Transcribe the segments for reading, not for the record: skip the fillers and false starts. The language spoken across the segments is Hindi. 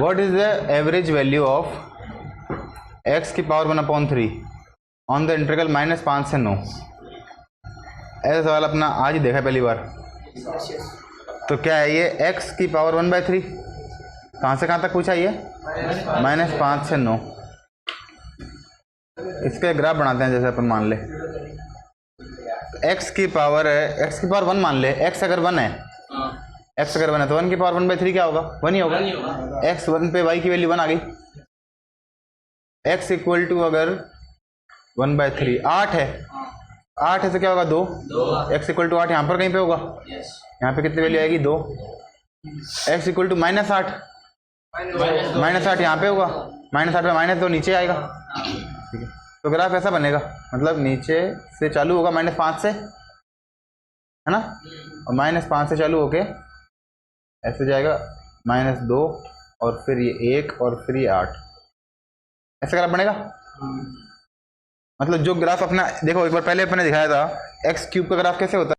What is the average value of x की पावर 1/3 ऑन द इंटीग्रल -5 से 9। ऐसा सवाल अपना आज ही देखा पहली बार। तो क्या है ये x की पावर 1/3 कहाँ से कहाँ तक पूछा ये? -5 से 9। इसका ग्राफ बनाते हैं। जैसे अपन मान ले x की पावर 1 मान ले। x अगर 1 है, x अगर 1 है तो 1 की पावर 1/3 क्या होगा? 1 ही होगा। x 1 पे y की वैल्यू 1 आ गई। x इक्वल टू अगर 1/3 8 है, 8 है तो क्या होगा? 2। x इक्वल टू 8 यहाँ पर कहीं पे होगा। यहाँ पे कितनी वैल्यू आएगी? 2। x इक्वल टू -8, -8 यहाँ पे होगा। -8 पे -2 नीचे आएगा। ठीक है, तो ग्राफ ऐसा बनेगा, मतलब नीचे से चालू होगा -5 से, है ना, और -5 से चालू होके ऐसे जाएगा -2 और फिर ये 1 और फिर ये 8। ऐसा ग्राफ बनेगा। मतलब जो ग्राफ अपना देखो, एक बार पहले अपने दिखाया था x³ का ग्राफ कैसे होता है,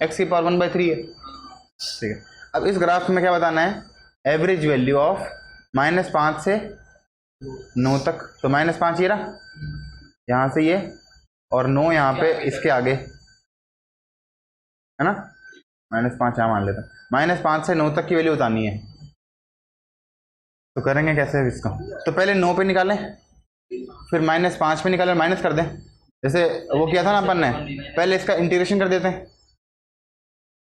x की पावर 1/3 है। ठीक है, अब इस ग्राफ में क्या बताना है? एवरेज वैल्यू ऑफ -5 से 9 तक। तो -5 ये रहा, यहाँ से ये, और 9 यहाँ पे इसके आगे, है ना। -5 यहाँ मान लेते हैं। -5 से 9 तक की वैल्यू बतानी है। तो करेंगे कैसे इसका? तो पहले 9 पे निकालें, फिर -5 पे निकालें, माइनस कर दें। जैसे वो किया था ना अपन ने, पहले इसका इंटीग्रेशन कर देते हैं।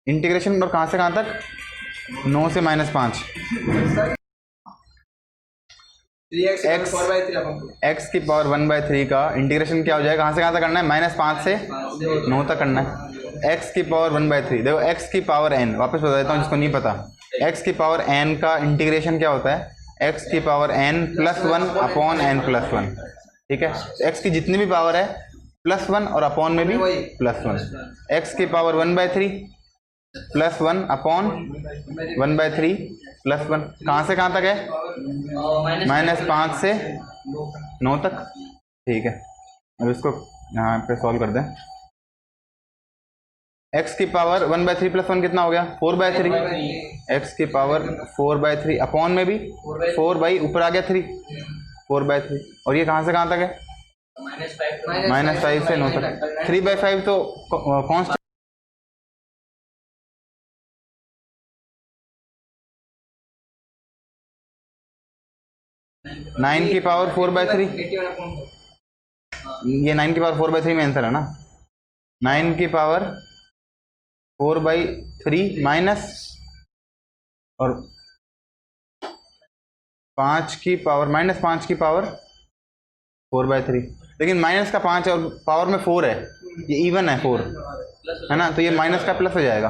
इंटीग्रेशन और कहाँ से कहाँ तक? 9 से -5। x की पावर 1/3 का इंटीग्रेशन क्या हो जाएगा? कहाँ से कहाँ तक करना है? -5 से 9 तक करना है। x की पावर 1/3, देखो x की पावर n, वापस बता देता हूँ जिसको नहीं पता। x की पावर n का इंटीग्रेशन क्या होता है? x की पावर n+1/n+1। ठीक है, x की जितनी भी पावर है +1 और अपॉन में भी +1। x की पावर 1/3 +1/1/3 +1, कहाँ से कहाँ तक है? -5 से 9 तक। ठीक है, अब इसको यहाँ पे सॉल्व कर दें। x की पावर 1/3 + 1 कितना हो गया? 4/3। x की पावर 4/3 अपॉन में भी 4 ऊपर आ गया 3, 4/3। और ये कहाँ से कहाँ तक है? -5 से 9 तक। 3/5 तो कॉन्स्टेंट, 9 की पावर 4/3, ये 9 की पावर 4/3 में आंसर है ना। 9 की पावर 4/3 माइनस और 5 की पावर -5 की पावर 4/3, लेकिन माइनस का 5 और पावर में 4 है, ये इवन है 4, है ना, तो ये माइनस का प्लस हो जाएगा।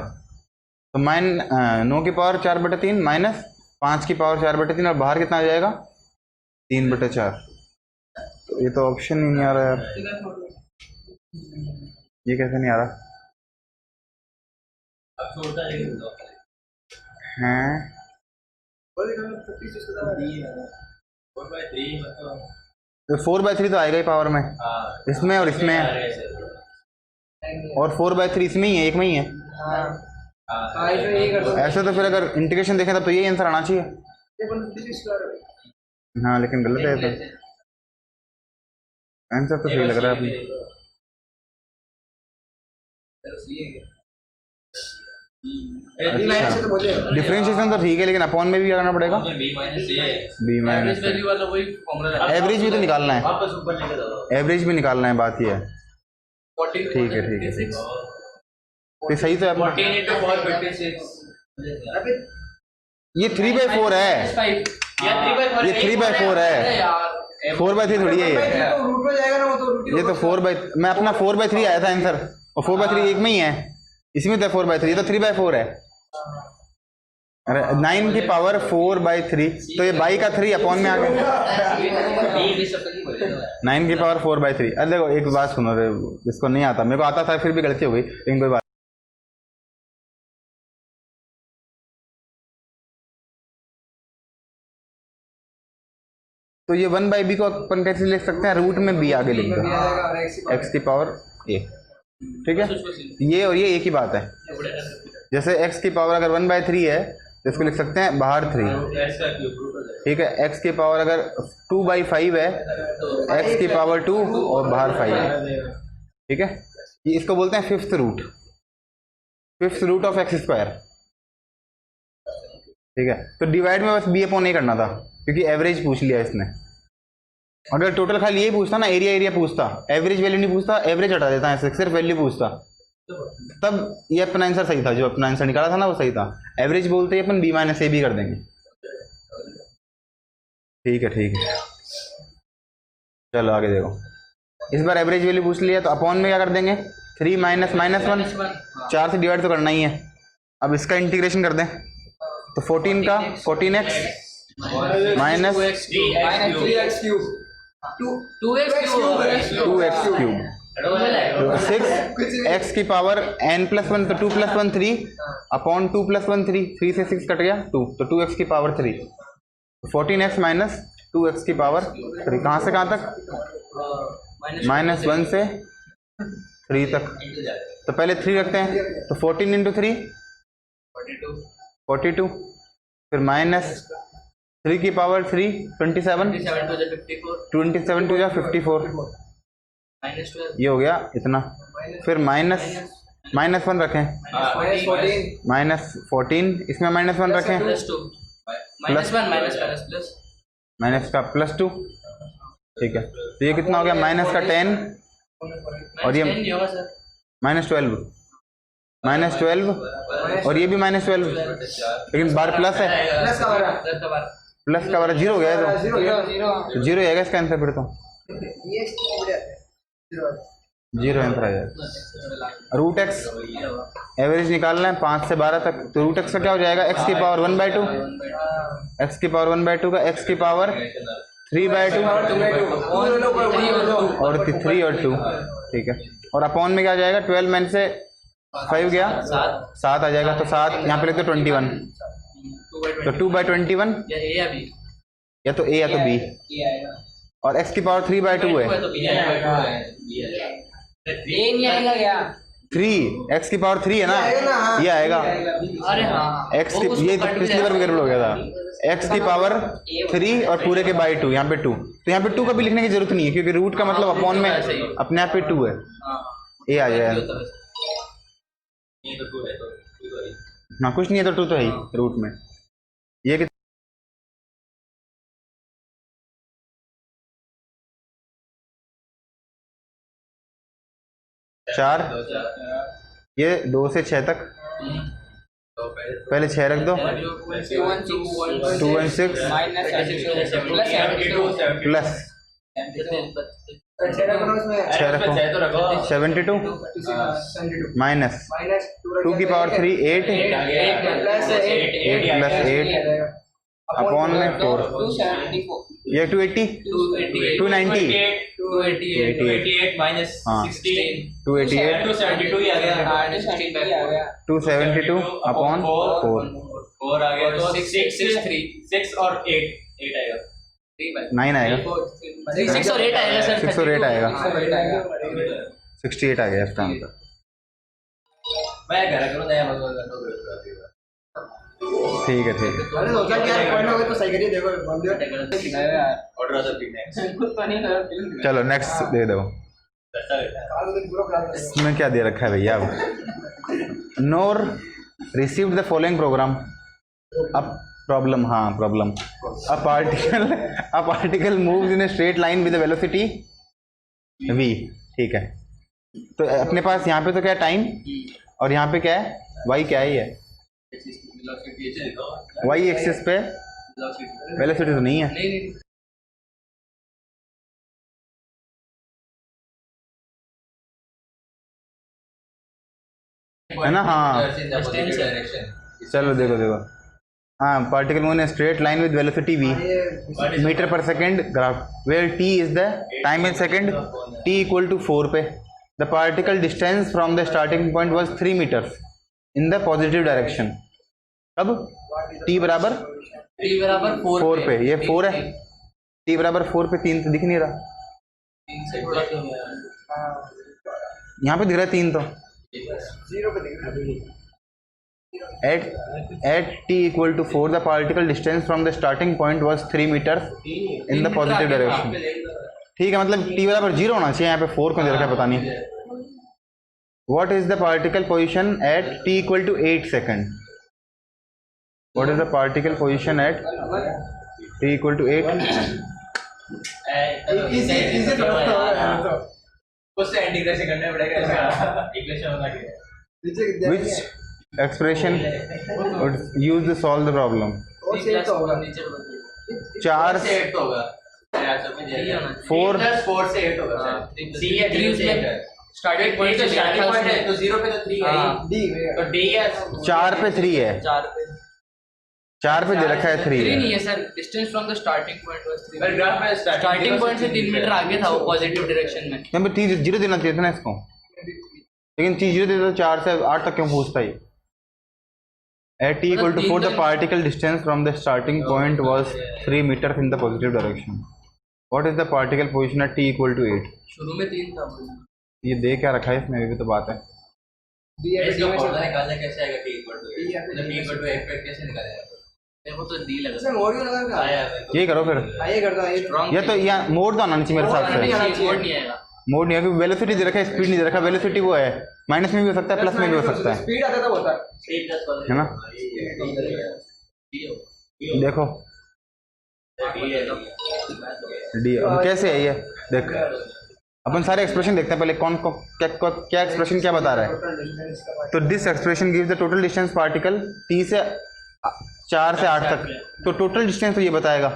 तो 9 की पावर 4/3 माइनस 5 की पावर 4/3, और बाहर कितना आ जाएगा? 3/4। तो ये तो ऑप्शन ही नहीं आ रहा यार, ये कैसे नहीं आ रहा हैं? तो 4/3 तो आएगा ही पावर में, इसमें और इसमें, और 4/3 इसमें ही है, एक में ही है। ऐसे तो फिर अगर इंटीग्रेशन देखें तब तो यही आंसर आना चाहिए। हाँ, लेकिन गलत है। तो आंसर तो सही लग रहा है अपनी। अच्छा, डिफरेंशिएशन तो ठीक है, लेकिन अपॉन में भी करना पड़ेगा। b-, एवरेज भी तो निकालना है, एवरेज भी निकालना है, बात ये है। ठीक है, ठीक है, तो सही तो है। ये 3/4 है, ये 3/4 है, 4/3 थोड़ी है ये तो 4/, मैं अपना 4/3 आया था आंसर, और 4/3 एक में ही है, इसमें तो 4/3, ये तो 3/4 है। अरे 9 की पावर 4/3, तो ये बाई का 3 अपॉन में आ गया। 9 की पावर 4/3। अरे देखो एक बात सुनो रे, जिसको नहीं आता, मेरे को आता था फिर भी गलती हो गई, लेकिन कोई बात तो ये 1/b को अपन कैसे लिख सकते हैं, रूट में b आगे लिख दो, x की पावर a, ठीक है। ये और ये एक ही बात है। जैसे x की पावर अगर 1/3 है तो इसको लिख सकते हैं बाहर 3, ठीक है। x की पावर अगर 2/5 है, x की पावर 2 और बाहर 5 है, ठीक है। ये इसको बोलते हैं fifth root of x square, ठीक है। तो डिवाइड में बस b/a करना था क्योंकि एवरेज पूछ लिया इसने। अगर टोटल खाली यही पूछता ना, एरिया पूछता, एवरेज वैल्यू नहीं पूछता, एवरेज हटा देता है, सिर्फ वैल्यू पूछता, तब ये अपना आंसर सही था, जो अपना आंसर निकाला था ना वो सही था। एवरेज बोलते ही अपन b-a भी कर देंगे, ठीक है। चलो आगे देखो, इस बार एवरेज वैल्यू पूछ लिया तो अपॉन में क्या कर देंगे, 3 माइनस 1, 4 से डिवाइड तो करना ही है। अब इसका इंटीग्रेशन कर दें तो 14 का 14x minus 3x cube 2x cube 6 x की पावर n+1, तो 2+1 3 अपॉन 2+1 3 से 6 कट गया 2, तो 2x की पावर 3, 14x माइनस 2x की पावर 3, कहाँ से कहाँ तक, -1 से 3 तक। तो पहले 3 रखते हैं, तो 14 इंटू 3 42, फिर माइनस 3 की पावर 3 27 टू जा 54, ये हो गया इतना। फिर -1 रखें, -14, इसमें -1 रखें, माइनस का +2, ठीक है। तो ये कितना हो गया, -10 और ये -12 और ये भी -12, लेकिन बार प्लस है, प्लस का बार 0 हो गया, तो 0 आएगा इसका आंसर, फिर तो 0 आंसर आ जाएगा। रूट एक्स एवरेज निकालना है 5 से 12 तक, तो रूट एक्स का क्या हो जाएगा, x की पावर 1/2, x की पावर 1/2 का x की पावर 3/2 और 3 और 2, ठीक है। और अपॉन में क्या आ जाएगा, 12 में से 5 गया 7 आ जाएगा, तो 7 यहाँ पे लिखते 21, तो 2/21 या तो a या तो b, और x की पावर 3/2 है, 3 x की पावर 3 है ना, ये आएगा x की, ये तो पिछली बार भी गड़बड़ हो गया था, x की पावर 3 और पूरे के बाई 2, यहाँ पे 2, तो यहाँ पे 2 का भी लिखने की जरूरत नहीं है क्योंकि रूट का मतलब अपॉन में अपने आप पे 2 है, a आ जाएगा। हाँ कुछ नहीं है तो 2 तो है ही रूट में। ये 4, ये 2 से 6 तक, पहले 6 रख दो, 2 1 6 प्लस 6 रखो 72 माइनस 2 की पावर 3 8 प्लस 8 अपॉन में 4, ये 280 290 288 माइनस 16 288 272 ही आ गया 272 अपॉन 4 आ गया, तो 6 और 8 आएगा, 9 आएगा, 6 और 8 आएगा सर, 6 और 8 आएगा, 68 आ गया इसका आंसर। मैं घर करूं नया ठीक है अरे सोचा कि यार पॉइंट हो गए तो सही करिए, देखो ऑर्डर ऑफ द चलो नेक्स्ट दे दो, इसमें क्या दे रखा है भैया, नोर रिसीव्ड द फॉलोइंग प्रोग्राम, अब प्रॉब्लम, हाँ problem, a particle moves in a straight line with velocity v, ठीक है। तो अपने पास यहाँ पे तो क्या है, टाइम, और यहाँ पे क्या है, y क्या है, ये y एक्सिस पे वेलोसिटी तो नहीं है, है ना, हाँ चलो देखो, हाँ particle move in straight line with velocity v meter per second graph, where t is the time in second, t equal to 4 पे, the particle distance from the starting point was 3 meters in the positive direction, अब t बराबर 4 पे, ये 4 है, t बराबर 4 पे 3 तो दिख नहीं रहा, 3 से थोड़ा कम है। यहाँ पे दिख रहा है 3 तो। 0 पे देख रहा है। At t equal to 4 the particle distance from the starting point was 3 meters in the positive direction। ठीक है, मतलब t बराबर 0 होना चाहिए, यहाँ पे 4 क्यों दे रखा है पता नहीं। What is the particle position at t equal to 8 second? What is the particle position at t equal to 8? इसे थोड़ा उससे इंटीग्रेशन करना पड़ेगा इसका, इक्वेशन बना के। नीचे Which expression would use to solve the problem? और से तो होगा। 4 से 8 होगा। 4 4 से 8 होगा शायद। सी है 3 से 8 है। स्टार्टिंग पॉइंट तो स्टार्टिंग पॉइंट है तो 0 पे तो 3 है ही। डी तो डी है 4 पे 3 है, 4 पे दे रखा है 3 3 है। नहीं है sir, distance from the starting point was 3। पर ग्राफ में स्टार्टिंग पॉइंट से 3 मीटर आगे था वो पॉजिटिव डायरेक्शन में। यहाँ पे 0 देना चाहिए था ना इसको, लेकिन 0 देता तो 4 से 8 तक क्यों पूछता ही। At t equal to 4 the particle distance from the starting point was 3 meters in the positive direction. What is the particle position at t equal to 8? शुरू में 3 था। ये दे क्या रखा है इसमें, भी तो बात है। डी है इसका डी में फॉर्मूला से निकालना कैसे आएगा t इक्वल टू 8 मतलब t इक्वल टू 8 पे कैसे निकालेगा? मेरे को तो डी लगा। इसमें मोड क्यों लगा आया है? है ये करो फिर, आइए करता है ये। या तो यहाँ मोड तो आना नहीं चाहिए मेरे हिसाब से। मोड नहीं आएगा। मोड नहीं है क्योंकि वेलोसिटी दे रखा है, स्पीड नहीं दे रखा। वेलोसिटी वो है माइनस में भी हो सकता है, प्लस में भी हो सकता है, स्पीड आता था होता है। c प्लस वाला है ना। देखो डी अब कैसे है ये, देख अपन सारे एक्सप्रेशन देखते हैं पहले कौन को क्या एक्सप्रेशन क्या बता रहा है। तो this expression gives the total distance particle t से 4 से 8 तक। तो टोटल डिस्टेंस तो ये बताएगा,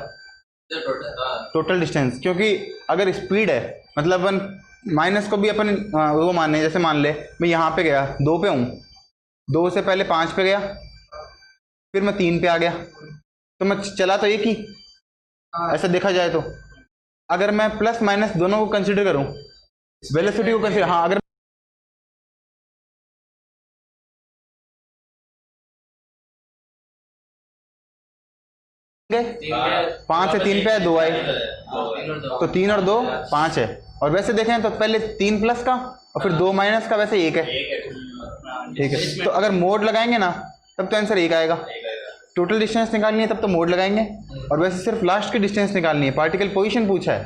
टोटल डिस्टेंस, क्योंकि अगर स्पीड है मतलब अपन माइनस को भी अपन वो माने, जैसे मान ले मैं यहाँ पे गया 2 पे हूँ, 2 से पहले 5 पे गया, फिर मैं 3 पे आ गया, तो मैं चला तो एक ही। ऐसा देखा जाए तो अगर मैं प्लस माइनस दोनों को कंसीडर करूं, वेलोसिटी को कंसीडर, हाँ अगर 5 से 3 पे है, 2 आए तो 3 और 2 5 है। और वैसे देखें तो पहले 3 प्लस का और फिर 2 माइनस का, वैसे 1 है। ठीक है, तो अगर मोड लगाएंगे ना तब तो आंसर 1 आएगा। टोटल डिस्टेंस निकालनी है तब तो मोड लगाएंगे, और वैसे सिर्फ लास्ट की डिस्टेंस निकालनी है। पार्टिकल पोजीशन पूछा है,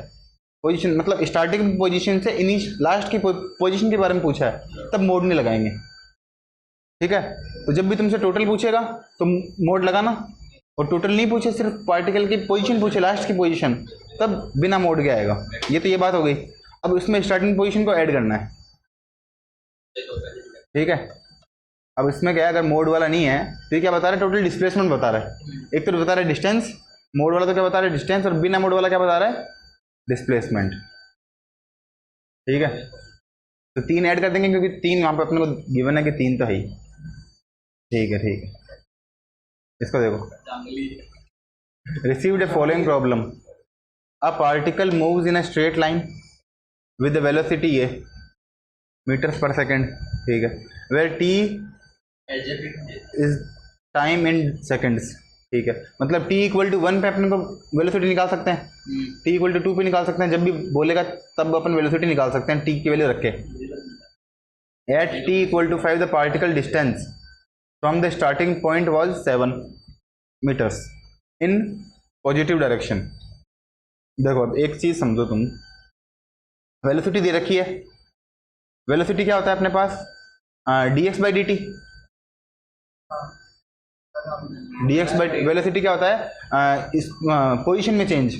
पोजीशन मतलब स्टार्टिंग पोजीशन से लास्ट की पोजीशन के बारे में पूछा है, तब मोड नहीं लगाएंगे। ठीक है, तो जब भी तुमसे टोटल पूछेगा तो मोड लगाना, और टोटल नहीं पूछे सिर्फ पार्टिकल की पोजीशन पूछे, लास्ट की पोजीशन, तब बिना मोड के आएगा। ये बात हो गई। अब इसमें स्टार्टिंग पोजीशन को ऐड करना है। ठीक है, अब इसमें क्या है, अगर मोड वाला नहीं है तो ये क्या बता रहा है, टोटल डिस्प्लेसमेंट बता रहा है। एक तो बता रहा है डिस्टेंस, मोड वाला तो क्या बता रहा है, डिस्टेंस, और बिना मोड वाला क्या बता रहा है, डिस्प्लेसमेंट। ठीक है, तो 3 ऐड कर देंगे क्योंकि 3 वहाँ पे अपने को गिवन है कि 3 तो है ही। ठीक है, ठीक है, इसको देखो। Received a following problem, a particle moves in a straight line with the velocity a meters per second. ठीक है, where t is time in seconds. ठीक है, मतलब t इक्वल टू 1 पे अपन को वेलोसिटी निकाल सकते हैं, t इक्वल टू 2 पे निकाल सकते हैं। जब भी बोलेगा तब अपन वेलोसिटी निकाल सकते हैं, t की वैल्यू रख के। At t equal to 5 the particle distance from the starting point was 7 meters in positive direction. देखो अब एक चीज़ समझो तुम, वेलोसिटी दे रखी है। वेलोसिटी क्या होता है अपने पास, dx by dt। dx by velocity क्या होता है, इस पोजीशन में चेंज,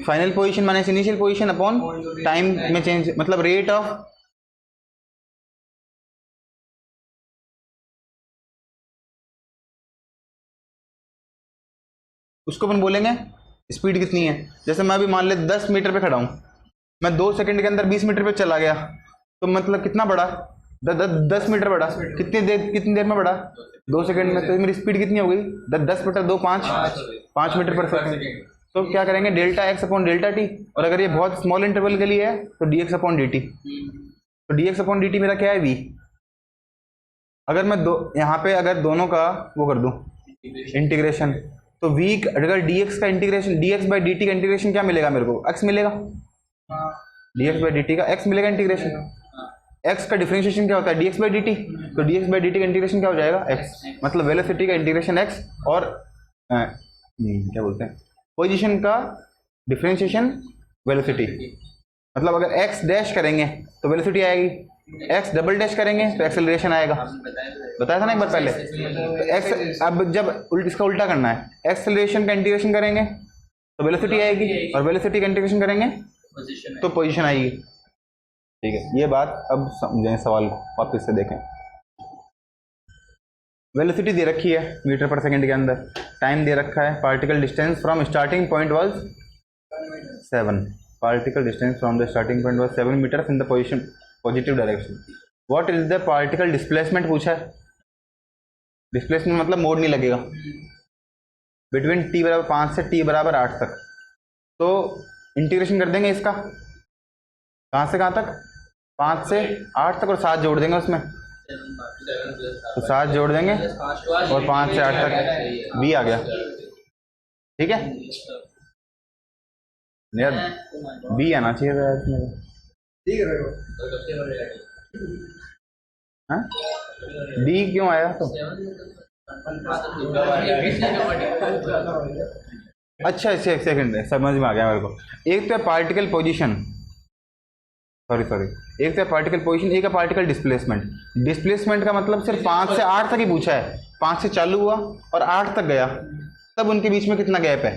फाइनल पोजीशन माने इनिशियल पोजीशन अपॉन टाइम में चेंज, मतलब रेट ऑफ उसको अपन बोलेंगे स्पीड कितनी है। जैसे मैं अभी मान ले 10 मीटर पे खड़ा हूँ, मैं 2 सेकंड के अंदर 20 मीटर पे चला गया, तो मतलब कितना बढ़ा, 10 मीटर बढ़ा। कितनी देर में बढ़ा, 2 सेकंड में। तो मेरी स्पीड कितनी हो गई, 10 मीटर 2 5 मीटर पर सेकंड। तो क्या करेंगे, delta x upon delta T, और अगर ये बहुत स्मॉल इंटरवल के लिए है तो D X upon D T. तो D X upon D T मेरा क्या है, वी। अगर मैं यहाँ पे अगर दोनों का वो कर दूँ इंटीग्रेशन, तो v अगर dx का इंटीग्रेशन dx बाई dt का इंटीग्रेशन क्या मिलेगा मेरे को? x मिलेगा। dx बाई dt का x मिलेगा इंटीग्रेशन। x का डिफरेंशिएशन क्या होता है? dx by dt। तो dx बाई dt का इंटीग्रेशन क्या हो जाएगा? x। मतलब वेलोसिटी का इंटीग्रेशन x और क्या बोलते हैं, पोजीशन का डिफरेंशिएशन वेलोसिटी। मतलब अगर x डैश करेंगे तो वेलोसिटी आएगी, x डबल डैश करेंगे तो एक्सेलरेशन आएगा। बताया था ना एक बार पहले। तो x अब जब इसका उल्टा करना है, एक्सेलरेशन का इंटीग्रेशन करेंगे तो वेलोसिटी आएगी, और वेलोसिटी का इंटीग्रेशन करेंगे तो पोजीशन आएगी। ठीक है, ये बात अब समझें, सवाल को वापस से देखें। वेलोसिटी दे रखी है मीटर पर सेकंड के अंदर, टाइम दे रखा है, particle distance from starting point was 7, particle distance from the starting point was 7 meter in the position positive direction. What is the particle displacement पूछा है। डिस्प्लेसमेंट मतलब मोड नहीं लगेगा बिटवीन t बराबर 5 से t बराबर 8 तक। तो इंटीग्रेशन कर देंगे इसका, कहाँ से कहाँ तक? 5 से 8 तक, और 7 जोड़ देंगे उसमें, तो 7 जोड़ देंगे और 5 से 8 तक b आ गया। ठीक है यार, b आना चाहिए था इसमें। ठीक है हाँ d क्यों आया? तो अच्छा अच्छा, एक सेकंड है, समझ में आ गया मेरे को। एक तो है पार्टिकल पोजीशन, सॉरी एक तो है पार्टिकल पोजीशन, एक है पार्टिकल डिस्प्लेसमेंट। डिस्प्लेसमेंट का मतलब सिर्फ 5 से 8 तक ही पूछा है। 5 से चालू हुआ और 8 तक गया, तब उनके बीच में कितना गैप है।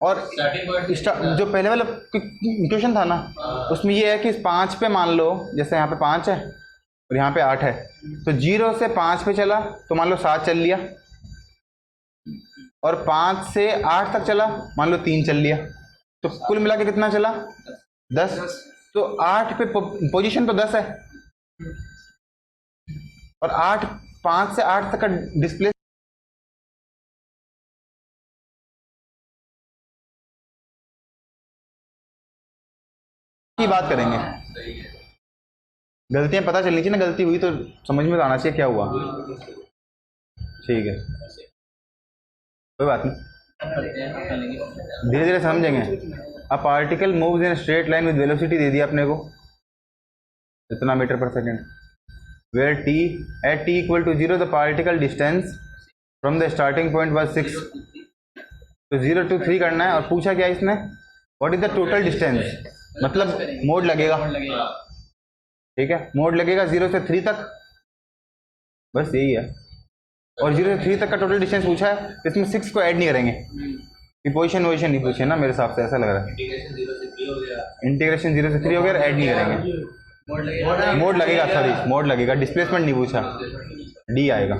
और जो पहले वाला क्वेश्चन था ना, उसमें ये है कि 5 पे मान लो, जैसे यहाँ पे 5 है और यहाँ पे 8 है, तो 0 से 5 पे चला तो मान लो 7 चल लिया, और 5 से 8 तक चला मान लो 3 चल लिया, तो कुल मिला के कितना चला? 10। तो 8 पे पोजीशन तो 10 है, और 5 से 8 तक का डिस्प्ले की बात करेंगे। गलतियां पता चलनी चाहिए ना, गलती हुई तो समझ में आना चाहिए क्या हुआ। ठीक है, कोई बात नहीं, धीरे धीरे समझेंगे। A particle moves in straight line with velocity दे दिया अपने को इतना meter per second, where t at t equal to 0 the particle distance from the starting point was 6। तो 0 to 3 करना है, और पूछा क्या इसने? What is the total distance, मतलब मोड लगेगा। ठीक है, मोड लगेगा 0 से 3 तक, बस यही है। और 0 से 3 तक का टोटल डिस्टेंस पूछा है, इसमें 6 को ऐड नहीं करेंगे, पोजीशन वोजिशन नहीं पूछे ना, मेरे हिसाब से ऐसा लग रहा है। इंटीग्रेशन 0 से 3 हो गया, ऐड नहीं करेंगे। मोड लगेगा, सॉरी मोड लगेगा, डिस्प्लेसमेंट नहीं पूछा, डी आएगा।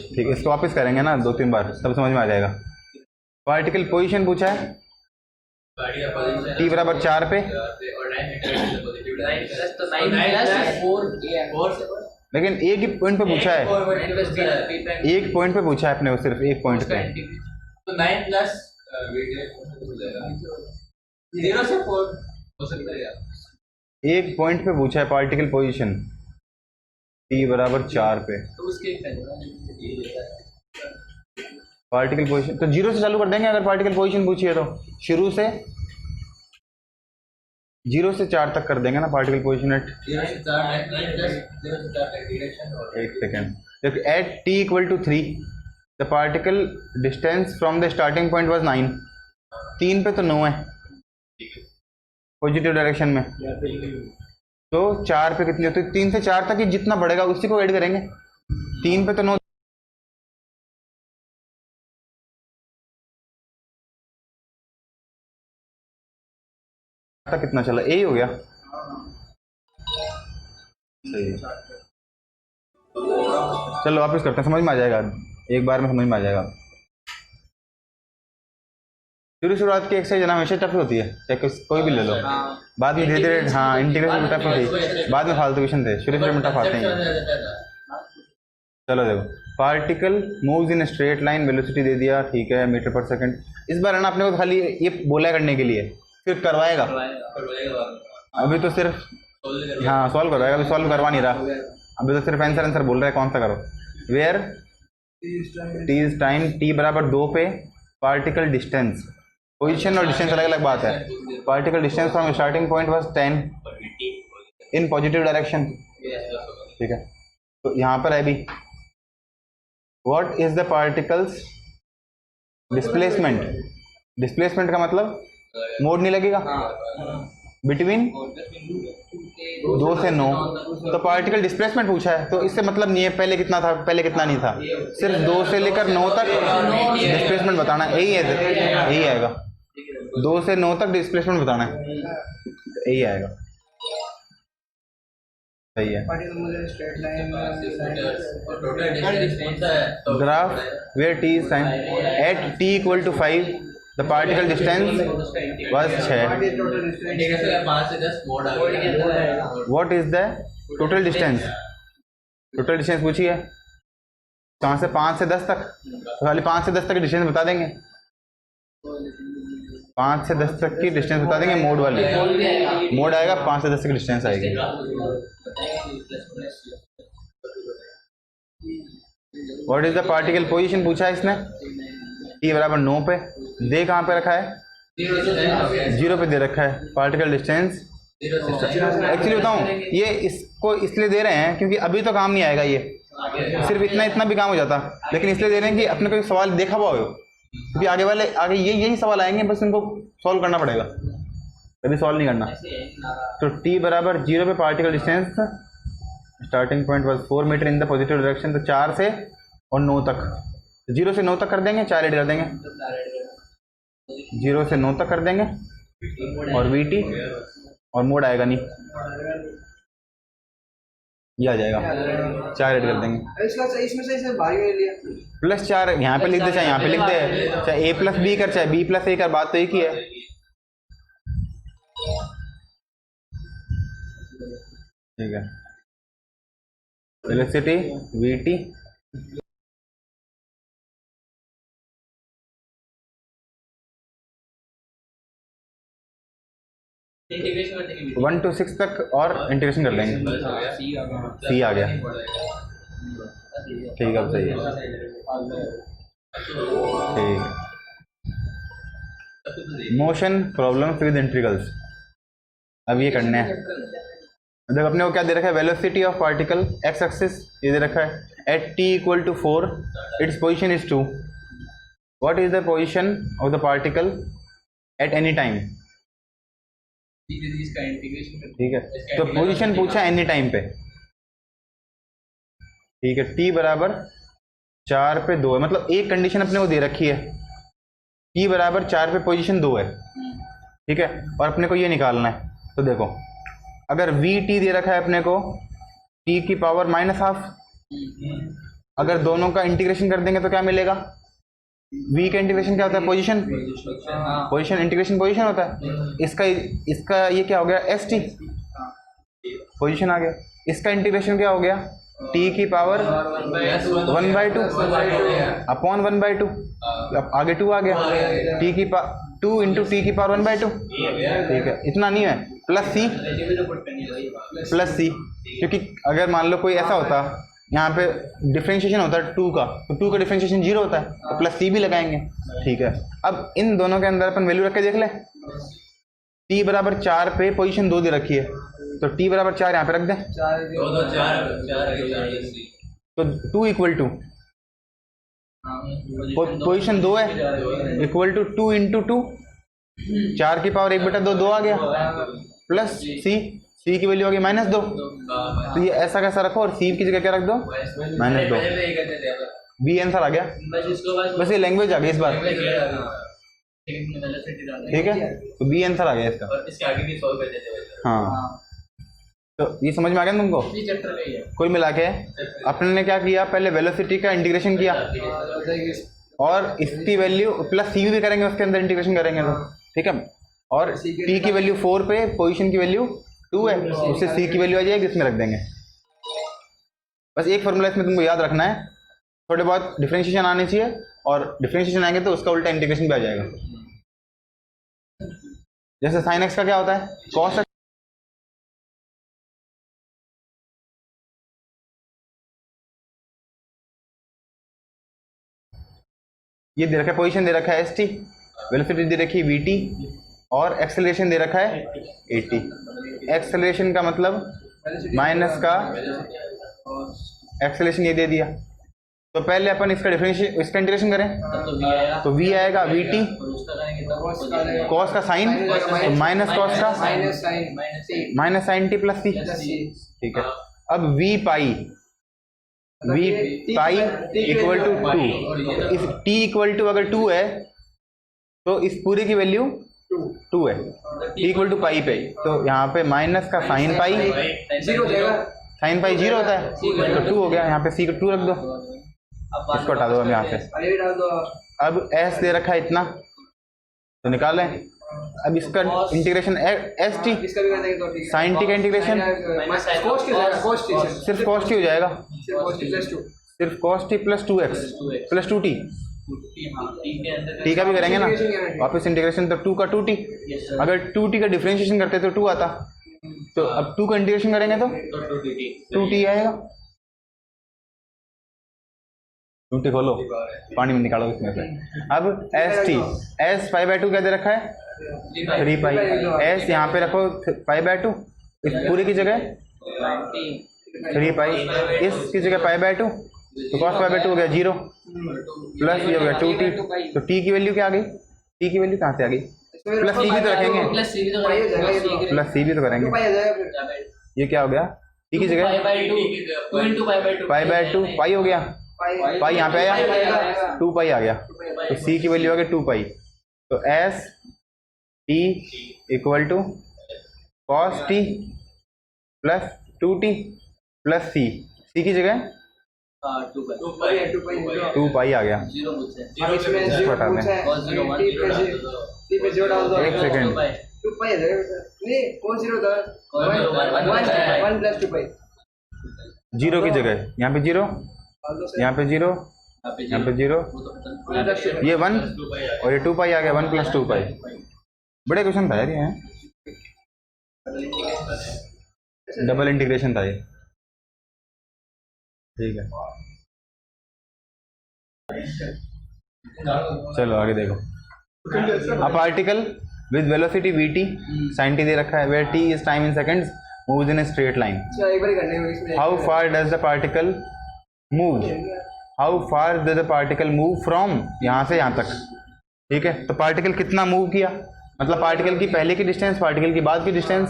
ठीक है, इसको वापस करेंगे ना 2-3 बार, तब समझ में आ जाएगा। पार्टिकल पोजीशन पूछा है, t बराबर 4 पे, लेकिन एक ही पॉइंट पे पूछा है, एक पॉइंट पे पूछा है अपने को, सिर्फ एक पॉइंट पे। तो 9 प्लस 0 से 4 हो सकता है यार। एक पॉइंट पे पूछा है पार्टिकल पोजीशन, t बराबर 4 पे, तो उसके पार्टिकल पोजीशन। तो 0 से चालू कर देंगे अगर पार्टिकल पोजीशन पूछी है तो, शुरू से 0 से 4 तक कर देंगे ना पार्टिकल पोजीशन एट 0 से 4 डायरेक्शन। और एक सेकेंड, देखो at t equal to 3 the particle distance from the starting point was 9। 3 पे तो 9 है पॉजिटिव डायरेक्शन में, तो 4 पे कितनी होती है? 3 से 4 तक ही जितना बढ़ेगा उसी को ऐड करेंगे। 3 पे तो 9, तक कितना चला? यही हो गया, सही है। चलो वापस करते हैं, समझ में आ जाएगा, एक बार में समझ में आ जाएगा। शुरुआत की एक्सरसाइज ना हमेशा टफ होती है, चाहे कोई भी ले लो, बाद में धीरे धीरे, हाँ इंटीग्रेशन में टफ होती, बाद में फालतू क्वेश्चन थे, शुरू में टफ आते हैं। चलो देखो, particle moves in straight line, velocity दे दिया, ठीक है, मीटर पर सेकंड। इस बार है ना अपने को खाली ये बोला करने के लिए, फिर करवाएगा अभी तो सिर्फ, हाँ सॉल्व करवाएगा, अभी सॉल्व करवा नहीं रहा, अभी तो सिर्फ आंसर बोल रहा है कौन सा करो। Where t is time, t बराबर 2 पे पार्टिकल डिस्टेंस, पोजीशन और डिस्टेंस अलग अलग बात है। Particle distance from starting point was 10 in positive direction, ठीक है। तो यहाँ पर है भी what is the particle's displacement, displacement का मतलब मोड नहीं लगेगा बिटवीन 2 से 9, तो पार्टिकल डिस्प्लेसमेंट पूछा है तो इससे मतलब नहीं है पहले कितना था पहले कितना नहीं था, सिर्फ 2 से लेकर 9 तक डिस्प्लेसमेंट बताना है, यही है, यही आएगा 2 से 9 तक डिस्प्लेसमेंट बताना है, यही आएगा, सही है। Graph where t is time at t equal to 5 the particle distance was 6। What is the total distance, total distance पूछिए कहाँ से 5 से 10 तक, तो खाली 5 से 10 तक की डिस्टेंस बता देंगे, 5 से 10 तक की डिस्टेंस बता देंगे, मोड वाली मोड आएगा 5 से 10 तक की डिस्टेंस आएगी। What is the particle position पूछा है इसने, टी बराबर 9 पे, दे कहाँ पे रखा है 0 पे दे रखा है, पार्टिकल डिस्टेंस एक्चुअली बताऊँ ये इसको इसलिए दे रहे हैं क्योंकि अभी तो काम नहीं आएगा, ये सिर्फ इतना इतना भी काम हो जाता, लेकिन इसलिए दे रहे हैं कि अपने को सवाल देखा हुआ हो, क्योंकि आगे वाले आगे यही सवाल आएंगे, बस इनको सॉल्व करना पड़ेगा, कभी सॉल्व नहीं करना। तो टी बराबर 0 पे particle distance starting point was 4 meter in the positive direction, तो 4 से और 9 तक, 0 से 9 तक कर देंगे, 4 ऐड कर देंगे, 0 से 9 तक कर देंगे और वी टी और मोड आएगा नहीं, ये आ जाएगा, 4 ऐड कर देंगे इसमें से भारी ले लिया +4 यहाँ पे लिख दे, चाहे यहाँ पे लिख दे, चाहे a प्लस बी कर चाहे b प्लस a कर, बात तो एक ही है, ठीक है। Velocity we T integration 1 to 6 तक और इंटीग्रेशन कर लेंगे, सी आ गया, ठीक है, अब सही है, ठीक है। मोशन प्रॉब्लम विद इंटीग्रल्स, अब ये करने हैं, देखो अपने को क्या दे रखा है, velocity of particle x axis ये दे रखा है, at t equal to 4 its position is 2, what is the position of the particle at any time, ठीक है। तो पोजीशन पूछा एनी टाइम पे, ठीक है, टी बराबर 4 पे 2 है, मतलब एक कंडीशन अपने को दे रखी है, टी बराबर 4 पे पोजीशन 2 है, ठीक है, और अपने को ये निकालना है। तो देखो अगर वी टी दे रखा है अपने को टी की पावर -12, अगर दोनों का इंटीग्रेशन कर देंगे तो क्या मिलेगा, वी का इंटीग्रेशन क्या होता है, पोजीशन, पोजीशन इंटीग्रेशन पोजीशन होता है, इसका ये क्या हो गया एस टी, पोजीशन आ गया, इसका इंटीग्रेशन क्या हो गया टी की पावर 1/2 अपॉन 1/2, अब आगे 2 आ गया, टी की 2 इंटू टी की पावर 1/2, ठीक है, इतना नहीं है, प्लस सी, क्योंकि अगर मान लो कोई ऐसा होता यहाँ पे डिफरेंशिएशन होता है 2 का, तो 2 का डिफरेंशिएशन 0 होता है, तो प्लस सी भी लगाएंगे, ठीक है। अब इन दोनों के अंदर अपन वैल्यू रख के देख लें, टी बराबर 4 पे पोजीशन 2 दे रखी है, तो टी बराबर 4 यहाँ पे रख दें, तो 2 इक्वल टू पोजीशन 2 है इक्वल टू 2 इंटू 2, 4 की पावर 1/2 2 आ गया, प्लस सी की वैल्यू आ गई -2, तो ये ऐसा कैसा रखो और सी की जगह क्या रख दो -2, बी आंसर आ गया, बस ये लैंग्वेज आ गई इस बार, ठीक है, तो बी आंसर आ गया इसका, हाँ। तो ये समझ में आ गया ना तुमको, कुल मिला के अपने ने क्या किया, पहले वेलोसिटी का इंटीग्रेशन किया और इसकी वैल्यू प्लस सी भी करेंगे, उसके अंदर इंटीग्रेशन करेंगे तो, ठीक है, और टी की वैल्यू 4 पे पोजीशन की वैल्यू 2 है, उससे सी की वैल्यू आ जाएगी, इसमें रख देंगे। बस एक फॉर्मूला इसमें तुमको याद रखना है, थोड़े बहुत डिफरेंशिएशन आने चाहिए, और डिफरेंशिएशन आएंगे तो उसका उल्टा इंटीग्रेशन भी आ जाएगा, जैसे साइन एक्स का क्या होता है, कॉस ये दे रखा है, पोजीशन दे रखा है st, वेलोसिटी दे रखी है vt, और एक्सेलरेशन दे रखा है 80। एक्सेलरेशन का मतलब माइनस का एक्सेलरेशन ये दे दिया। तो पहले अपन इसका डिफरेंशिएशन, इसका इंटीग्रेशन करें तो v आएगा vt, कॉस का साइन तो माइनस कॉस का माइनस साइन टी प्लस सी, ठीक है। अब v पाई इक्वल टू 2, इस t इक्वल टू अगर 2 है तो इस पूरे की वैल्यू 2 है, t इक्वल टू पाई पे, तो यहाँ पे माइनस का साइन पाई, साइन पाई 0 होता है तो 2 हो गया, यहाँ पे c को 2 रख दो, इसको हटा दो हम यहाँ से। अब s दे रखा है इतना तो निकालें। अब इसका integration s t, sine t का इंटीग्रेशन सिर्फ कॉस टी हो जाएगा, सिर्फ cos t plus 2x plus 2t, t का भी करेंगे ना वापस इंटीग्रेशन, तो 2 का 2t, अगर 2t का डिफरेंशिएशन करते तो 2 आता, तो अब 2 का इंटीग्रेशन करेंगे तो 2t आएगा। 2t खोलो, पानी में निकालो इसमें से। अब एस टी, एस 5/2 क्या दे रखा है 3 पाई, एस यहाँ पे रखो 5/2, इस पूरी की जगह 3 पाई, इसकी जगह 5/2, तो cos 5/2 हो गया 0, प्लस ये हो गया 2t, तो t की वैल्यू क्या आ गई, t की वैल्यू कहाँ से आ गई, प्लस c भी तो रखेंगे, प्लस c भी तो करेंगे, ये क्या हो गया t की जगह पाई/2 पाई हो गया, पाई यहाँ पे आया 2 पाई आ गया, तो c की वैल्यू आ गई 2 पाई, तो s t equal to cos t plus 2t plus c की जगह 2 पाई आ गया। इसको हटा दें, एक सेकेंड, जीरो की जगह यहाँ पे 0, यहाँ पे 0, यहाँ पे 0, ये 1 और ये 2 पाई आ गया, 1 प्लस 2 पाई। बड़े क्वेश्चन था यार ये, डबल इंटीग्रेशन था ये, ठीक है। चलो आगे देखो, a particle with velocity vt, sin t दे रखा है, where t is time in seconds, moves in a straight line. How far does the particle move? How far does the particle move from यहाँ से यहाँ तक, ठीक है। तो पार्टिकल कितना मूव किया, मतलब पार्टिकल की पहले की डिस्टेंस, पार्टिकल की बाद की डिस्टेंस,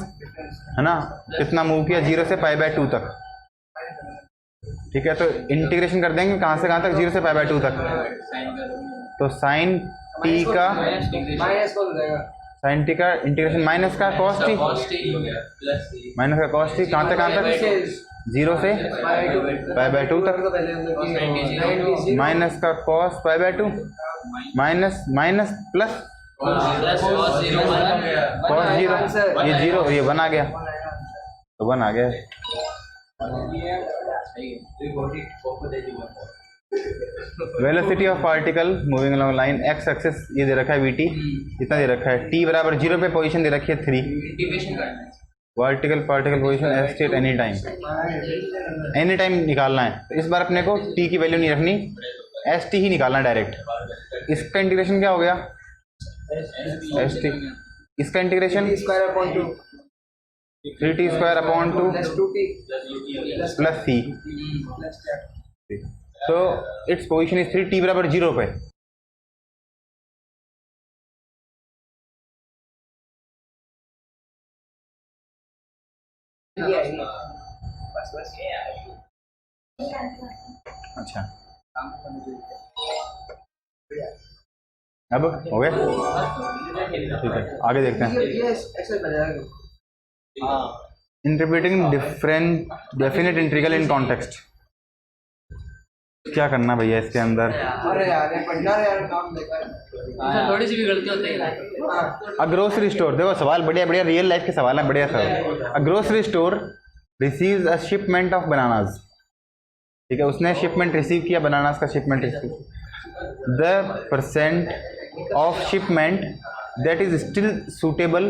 है ना, कितना मूव किया 0 से π/2 तक, ठीक है। तो इंटीग्रेशन कर देंगे कहाँ से कहाँ तक, 0 से π/2 तक, तो साइन टी का इंटीग्रेशन माइनस का कॉस टी, माइनस का कॉस टी, कहाँ से कहाँ तक 0 से π/2 तक, माइनस का cos π/2 minus minus plus cos 0, ये 0 ये 1 आ गया, तो 1 आ गया। Velocity of particle moving along line, x axis ये दे रखा है vt, इतना दे रखा है, t बराबर 0 पे पोजीशन दे रखी है 3, vertical particle position S T eight any time निकालना है, तो इस बार अपने को t की वैल्यू नहीं रखनी, एस टी ही निकालना है डायरेक्ट। इसका इंटीग्रेशन क्या हो गया एस टी, इसका इंटीग्रेशन 3t² प्लस c, तो इट्स पोजीशन इज 3, t बराबर 0 पे, अच्छा अब हो गया, ठीक है आगे देखते हैं। Interpreting different definite integral in context, क्या करना भैया इसके अंदर, थोड़ी सी भी गलती होती है। अ ग्रोसरी स्टोर, देखो सवाल बढ़िया बढ़िया रियल लाइफ के सवाल है, बढ़िया सवाल। A grocery store receives a shipment of bananas, ठीक है, उसने शिपमेंट रिसीव किया, बनानास का shipment receive, the percent of shipment that is still suitable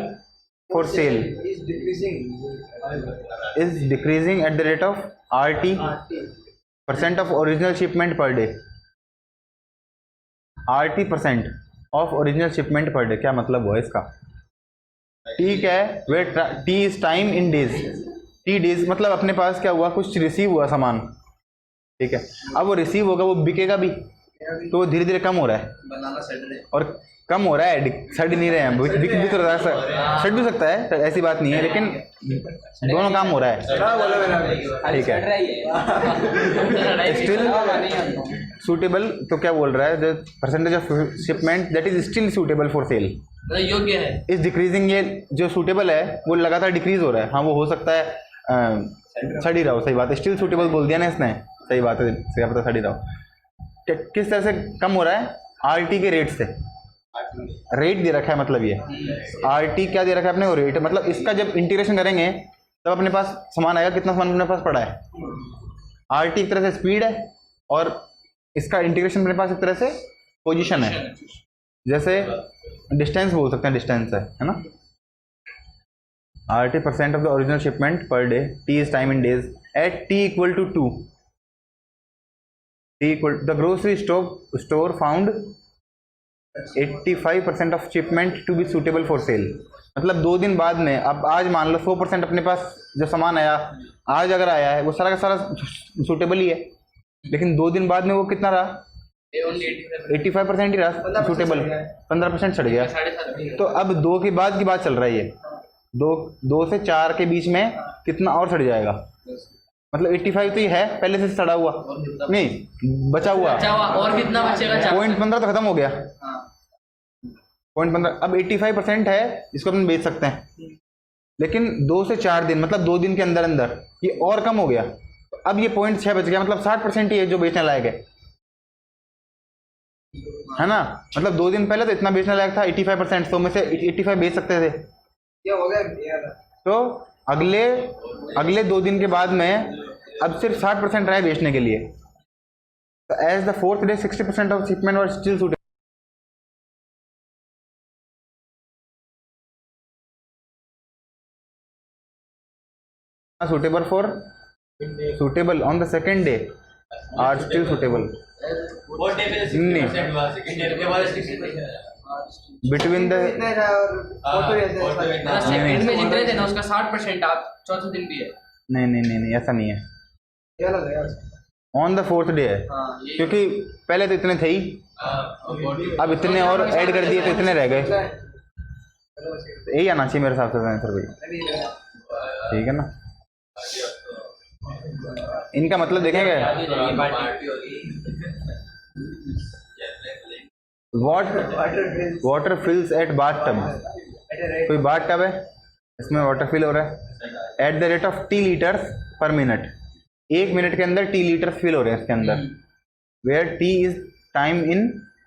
for sale is decreasing at the rate of RT, percent of original shipment per day. RT% of original shipment per day. क्या मतलब हुआ इसका? टी क्या है? Wait t is time in days, t days मतलब अपने पास क्या हुआ, कुछ रिसीव हुआ सामान, ठीक है। अब वो रिसीव होगा, वो बिकेगा भी, तो वो धीरे धीरे कम हो रहा है बनाना सेटरडे और कम हो रहा है, सड़ नहीं रहे हैं, बिक भी तो रहा है, सड़ भी सकता है, ऐसी बात नहीं है, लेकिन दोनों काम हो रहा है, ठीक है। स्टिल सूटेबल, तो क्या बोल रहा है, the percentage of shipment that is still suitable for sale मतलब योग्य है, इज डिक्रीजिंग। ये जो सूटेबल है वो लगातार डिक्रीज हो रहा है। हाँ वो हो सकता है सड़ ही रहा हो, सही बात है, स्टिल सूटेबल बोल दिया ना इसने, सही बात है, सही पता सड़ ही रहा हो। किस तरह से कम हो रहा है? RT के रेट से, रेट दे रखा है, मतलब ये RT क्या दे रखा है अपने को? रेट। मतलब इसका जब इंटीग्रेशन करेंगे तब अपने पास सामान आएगा, कितना सामान अपने पास पड़ा है। RT एक तरह से स्पीड है और इसका इंटीग्रेशन अपने पास एक तरह से पोजीशन है, जैसे डिस्टेंस बोल सकते हैं, डिस्टेंस है ना। RT% of the original shipment per day, T is time in days, at T equal to 2, T equal the grocery store found 85% of shipment to be suitable for sale. मतलब 2 दिन बाद में, अब आज मान लो 100% अपने पास जो सामान आया, आज अगर आया है वो सारा का सारा सूटेबल ही है, लेकिन 2 दिन बाद में वो कितना रहा? 85% ही रहा सूटेबल, 15% चढ़ गया। तो अब 2 के बाद की बात चल रही है, 2 से 4 के बीच में कितना और चढ़ जाएगा? मतलब 85 तो ये है पहले से सड़ा हुआ, नहीं बचा हुआ, और कितना बचेगा? 0.15 तो खत्म हो गया, 0.15। अब 85% है, इसको अपन बेच सकते हैं, लेकिन 2 से 4 दिन मतलब 2 दिन के अंदर अंदर ये और कम हो गया। अब ये 0.6 बच गया, मतलब 60% ही है जो बेचने लायक है ना। मतलब 2 दिन पहले तो इतना बेचने लायक था 85%, तो में से 85 बेच सकते थे। क्या हो गया? तो अगले 2 दिन के बाद में अब सिर्फ 60% रहा है बेचने के लिए। तो as the 4th day 60% of shipment were still suitable on the second day are still suitable between the इतना रहा और फोटो ऐसा सेकंड में जितने थे ना उसका 60% आप चौथे दिन भी है। नहीं ऐसा नहीं है, क्या लग रहा है? ऑन द 4th डे है, क्योंकि पहले तो इतने थे ही, अब इतने और ऐड कर दिए तो इतने रह गए। यही आना चाहिए मेरे हिसाब से आंसर भाई, ठीक है ना। इनका मतलब देखेंगे, वाटर फिल्स एट बाथ टब, कोई बाथ टब है इसमें वाटर फिल हो रहा है eight the rate of T litres पर मिनट, 1 मिनट के अंदर T लीटर फिल हो रहे हैं इसके अंदर, where T is time in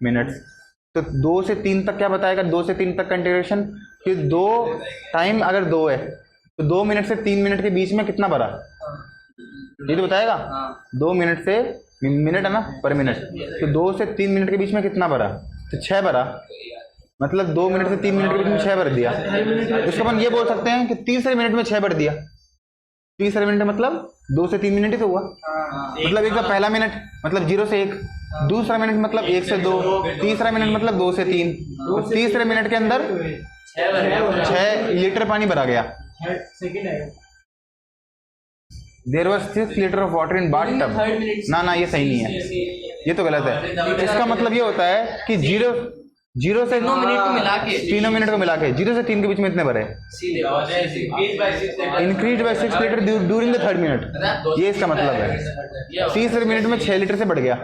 minutes. तो 2 से 3 तक क्या बताएगा? 2 से 3 तक का इंटीग्रेशन, कि 2 टाइम अगर 2 है तो 2 मिनट से 3 मिनट के बीच में कितना भरा, ये तो बताएगा। 2 मिनट से मिनट है ना पर मिनट, तो 2 से 3 मिनट के बीच में कितना भरा? तो 6 भरा, मतलब 2 मिनट से 3 मिनट के बीच में 6 भर दिया। इसको अपन ये बोल सकते हैं कि तीसरे मिनट में 6 भर दिया। तीसरे मिनट मतलब 2 से 3 मिनट ही तो हुआ, मतलब एक का पहला मिनट मतलब 0 से 1, दूसरा मिनट मतलब 1 से 2, तीसरा मिनट मतलब 2 से 3, तो तीसरे मिनट के अंदर 6 लीटर पानी भरा गया। There was 6 litre of water in bathtub. ना ये सही नहीं है, ये तो गलत है। इसका मतलब ये होता है कि 0 से 9 मिनट को मिला के, 3 मिनट को मिला के 0 से 3 के बीच में इतने भरे, increase by 6 litre during the 3rd minute, ये इसका मतलब है। तीसरे मिनट में 6 लीटर से बढ़ गया,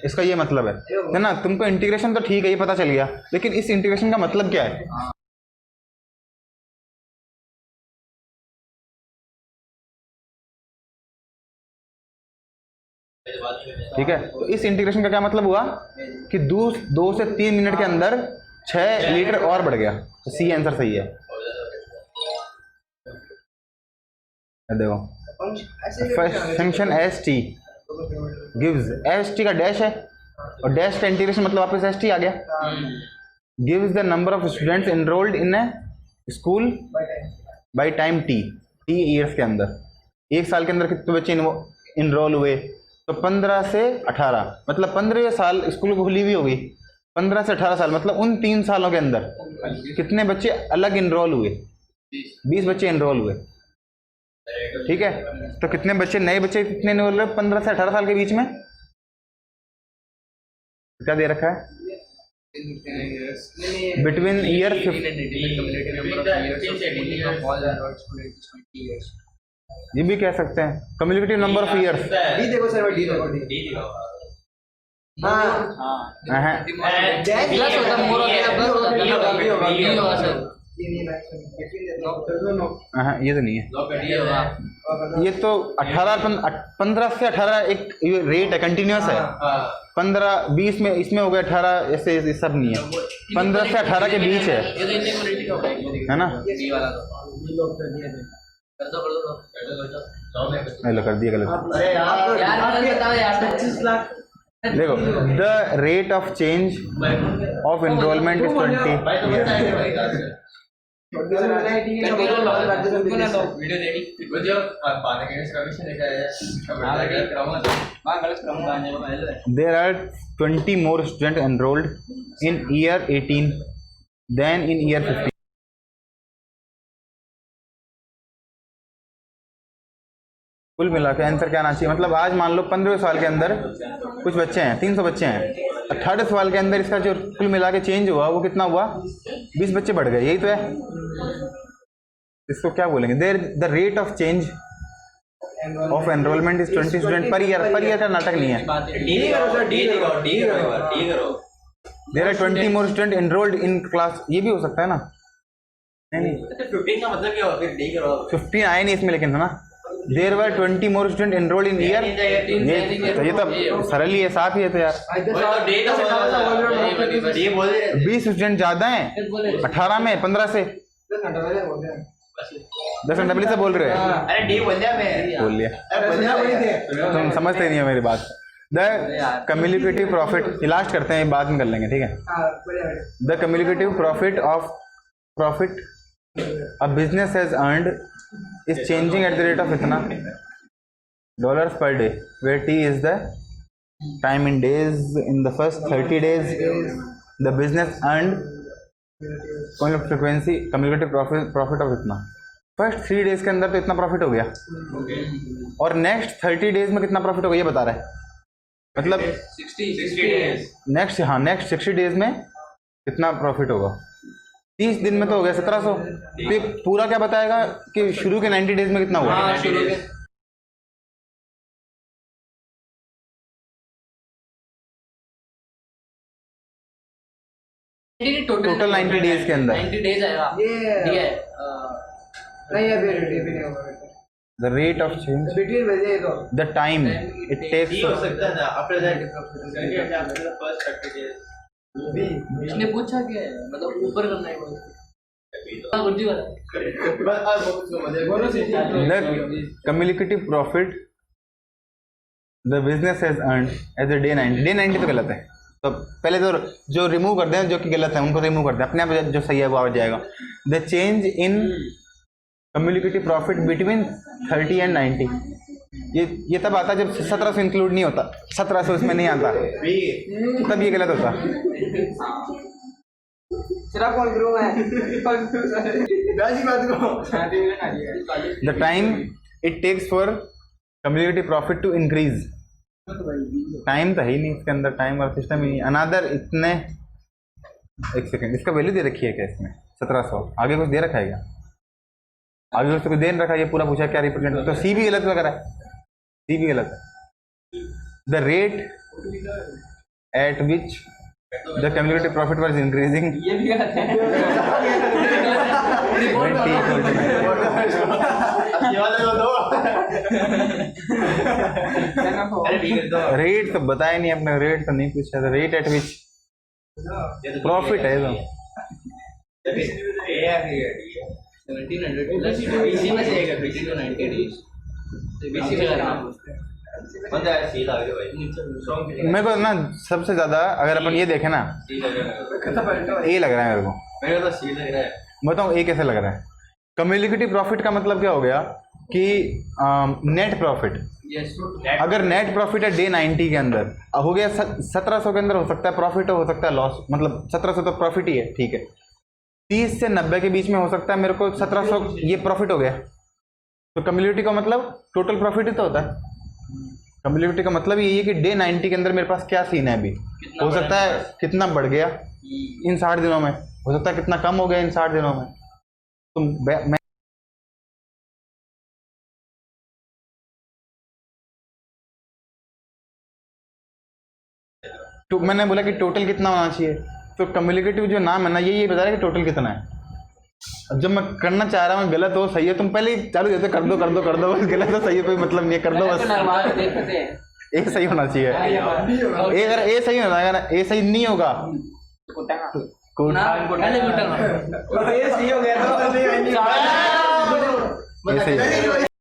इसका ये मतलब है ना। तुमको इंटीग्रेशन तो ठीक है, ये पता चल गया, लेकिन इस इंटीग्रेशन का मतलब क्या है? ठीक है, तो इस इंटीग्रेशन का क्या मतलब हुआ कि 2 से 3 मिनट के अंदर 6 लीटर और बढ़ गया, तो सी आंसर सही है। देखो function S T gives, S T का डैश है और डैश का इंटीग्रेशन मतलब वापस एस टी आ गया, gives the number of students enrolled in A school by time T years के अंदर, 1 साल के अंदर कितने बच्चे इनरोल हुए, तो 15 से 18 मतलब 15 साल स्कूल खुली हुई होगी, 15 से 18 साल मतलब उन 3 सालों के अंदर कितने बच्चे अलग इनरोल हुए? 20 बच्चे इनरोल हुए, ठीक है। तो कितने बच्चे नए बच्चे कितने इनरोल हुए 15 से 18 साल के बीच में? क्या दे रखा है? Between year years. ये भी कह सकते हैं communicative number of years. D देखो सर, डी देखो, डी। डी दिखाओ। हाँ प्लस होता मोर होता ये होगा, ये होगा, ये होगा सर, ये नहीं मैक्सिमम हाँ ये तो नहीं है, ये होगा। ये तो 15 से 18 एक रेट है, कंटिन्यूस है। 15-20 में इसमें हो गया 18, ऐसे ये सब नहीं है, 15 से 18 के बीच है, ये तो इनइक्वालिटी का होगा, है ना। बी वाला तो कर दो हेलो कर दिया गलत। यार गलत बताओ यार। 25 लाख देखो the rate of change of enrolment is 20 video ready जो पाने के कमीशन लेकर आया गलत कराऊंगा तो मैं गलत कराऊंगा There are 20 more students enrolled in year 18 than in year 15. कुल मिला के आंसर क्या आना चाहिए? मतलब आज मान लो 15 साल के अंदर कुछ बच्चे हैं, 300 बच्चे हैं, 18 साल के अंदर इसका जो कुल मिला के चेंज हुआ वो कितना हुआ? 20 बच्चे बढ़ गए, यही तो है। इसको क्या बोलेंगे? There the rate of change of enrolment is 20 student per year. Per year का नाटक नहीं है। डी करो सर, डी करो, डी करो, डी करो। There are 20 more student enrolled in class, ये भी हो सकता है ना। नहीं 15 का मतलब क्या हुआ? फिर डी करो। 15 आए नहीं इसमें, लेकिन है ना। There were 20 more student enrolled in year, ये तो सरल ही है, साफ ही है तो यार। डी बोल रहे 20 स्टूडेंट ज्यादा हैं 18 में, 15 से 10 घंटा पहले से बोल रहे हैं। अरे डी बोल दिया मैं, बोल लिया, तुम समझते नहीं हो मेरी बात। द कम्युनिकेटिव प्रॉफिट, लास्ट करते हैं, बाद में कर लेंगे, ठीक है। The communicative profit a business has earned is changing at the rate of इतना dollars per day, where T is the time in days. In the first 30 days the business earned frequency cumulative profit of इतना। फर्स्ट 3 डेज के अंदर तो इतना प्रॉफिट हो गया, और नेक्स्ट 30 डेज में कितना प्रॉफिट हो गया ये बता रहा है। मतलब 60 डेज नेक्स्ट 60 डेज में कितना प्रॉफिट होगा? 30 दिन में तो हो गया 1700। तो ये पूरा क्या बताएगा कि शुरू के 90 डेज में कितना हुआ? हाँ शुरू के टोटल 90 डेज के अंदर 90 डेज आएगा। ये ठीक है नहीं है, फिर डी भी नहीं होगा। The rate of change, between भेजिए तो द टाइम इट डी टेक्स, हो सकता था आफ्टर दैट फर्स्ट 30 डेज। इसने पूछा क्या है, मतलब ऊपर करना है बोल गुर्जी वाला। The communicative profit the business has earned as a day 90। Day 90 तो गलत है, तो पहले तो जो रिमूव कर दें, जो कि गलत है उनको रिमूव कर दें, अपने आप जो सही है वो आ जाएगा। The change in communicative profit between 30 and 90, ये तब आता जब 1700 इंक्लूड नहीं होता, 1700 इसमें नहीं आता, तब ये गलत होता। सिर्फ कॉल करूँ मैं बाजी बात को। The time it takes for communicative profit to increase, time तो है ही नहीं इसके अंदर, टाइम और सिस्टम ही नहीं। अनादर इतने, एक सेकेंड, इसका वैल्यू दे रखी है क्या इसमें? 1700, आगे कुछ दे रखा है क्या? आगे कुछ तो कुछ दे रखा है, ये पूरा पूछा क्या रिप्रेजेंट, तो सी भी गलत लग रहा है, सी भी गलत है। The rate at which the communicative profit was increasing, ये भी गलत है। रेट तो बताया नहीं अपने, रेट तो नहीं पूछा था। रेट एट विच प्रॉफिट है तो 1700 प्लस बीसी में से आएगा 15 to 90 डेज। बीसी में करना बंदा सी लग रहा है भाई, मेरे को ना सबसे ज्यादा, अगर अपन ये देखें ना, सी लग रहा है, ए लग रहा है मेरे को। मेरे को तो सी लग रहा है। बताऊँ ए कैसे लग रहा है? कम्युनिकेटिव प्रॉफिट का मतलब क्या हो गया कि नेट प्रॉफिट, Yes. अगर नेट प्रॉफिट है डे 90 के अंदर हो गया 1700 के अंदर, हो सकता है प्रॉफिट हो सकता है लॉस, मतलब 1700 तो प्रॉफिट ही है, ठीक है। 30 से 90 के बीच में हो सकता है मेरे को 1700 ये प्रॉफिट हो गया, तो कम्युलेटिव का मतलब टोटल प्रॉफिट ही तो होता है। कम्युलेटिव का मतलब ये है कि डे 90 के अंदर मेरे पास क्या सीन है अभी, हो सकता है कितना बढ़ गया इन 60 दिनों में, हो सकता है कितना कम हो गया इन 60 दिनों में। तो मैं तो मैंने बोला कि टोटल कितना होना चाहिए, तो कम्युनिकेटिव जो नाम है ना ये बता रहा है कि टोटल कितना है। अब जब मैं करना चाह रहा हूँ गलत हो सही है, तुम पहले ही चालू जैसे कर दो बस, गलत हो सही है कोई मतलब नहीं है, कर दो बस। देखते हैं ए सही होना चाहिए, ए अगर ए सही होना है, ए सही नहीं होगा ये सही हो गया तो ए सही